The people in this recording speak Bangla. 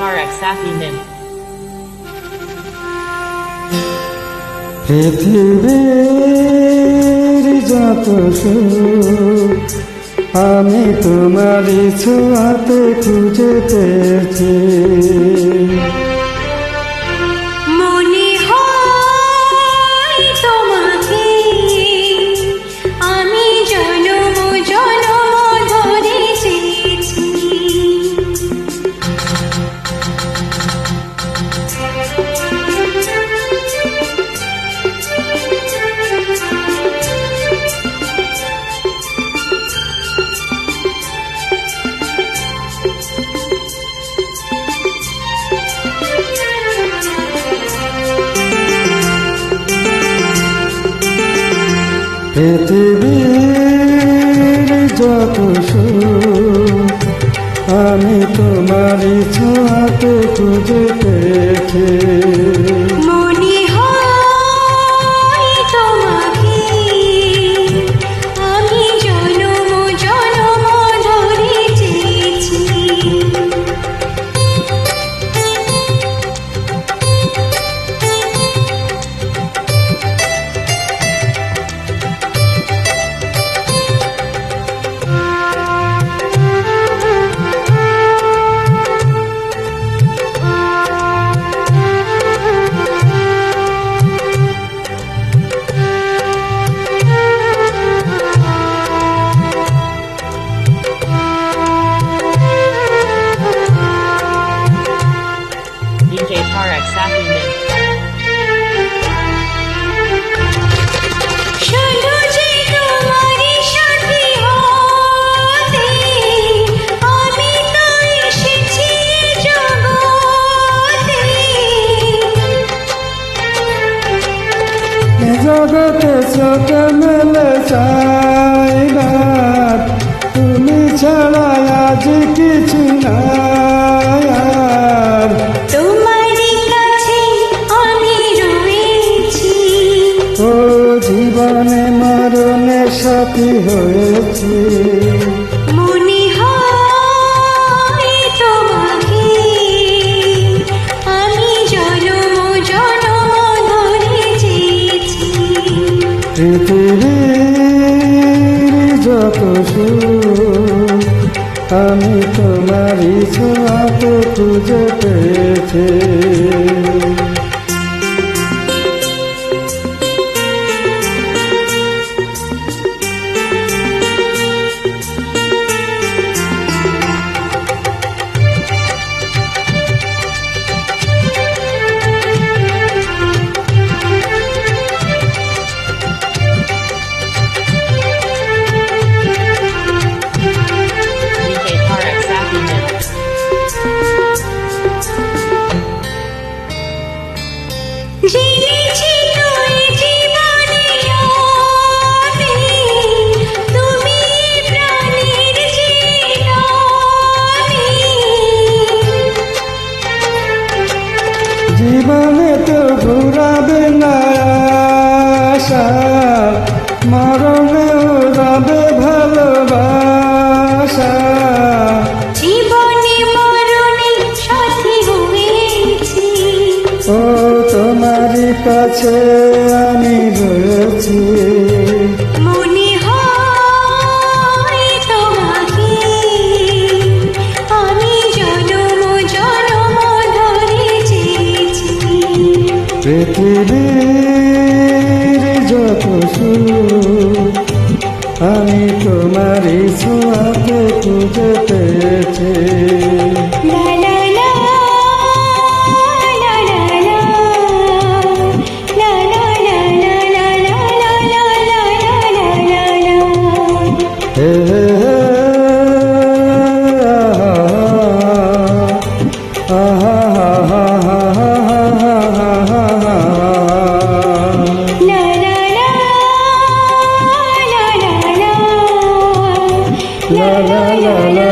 Tarek Safi Min. পৃথিবীর যত সুখ আমি তোমারই ছোঁয়াতে খুঁজে পেয়েছি। মনে হয় তোমাকে আমি জনম জনম ধরে চেয়েছি। পৃথিবীর যত সুখ আমি তোমারই ছোঁয়াতে খুঁজে পেয়েছি। মনে হয় তোমাকে আমি জনম জনম ধরে চেয়েছি। DJ Tarek Safi Min. শুধু যে তোমারই সাথী হতে আমি তো এসেছি জগতে। এ জগতে চোখ মেলে চাইবার তুমি ছাড়া আজ কিছু নাই আর। তোমারই কাছে আমি রয়েছি, ও জীবনে মরণে সাথী হয়েছি। মনে হয় তোমাকে আমি জনম জনম ধরে চেয়েছি। পৃথিবীর যত সুখ আমি তোমারই ছোঁয়াতে খুঁজে পেয়েছি। DJ Tarek Safi Min. জেনেছি তুই জীবনে আমি, তুমি প্রাণের জীবনী। জীবনে তো ঘুরাবে না আশা, মরণে উড়াবে ভালোবাসা। জীবনে মরণে সাথী হয়েছি, ও তোমারই কাছে আমি রয়েছি। মনে হয় তোমাকে আমি জনম জনম ধরে চেয়েছি। পৃথিবীর যত সুখ আমি তোমারই ছোঁয়াতে খুঁজে পেয়েছি। লা লা লা, লা লা লা, লা লা লা লা লা লা লা লা লা লা লা। হে হে হে, আহা, আহা, আহা, আহা, আহা, আহা। La la la, la la la, La la la la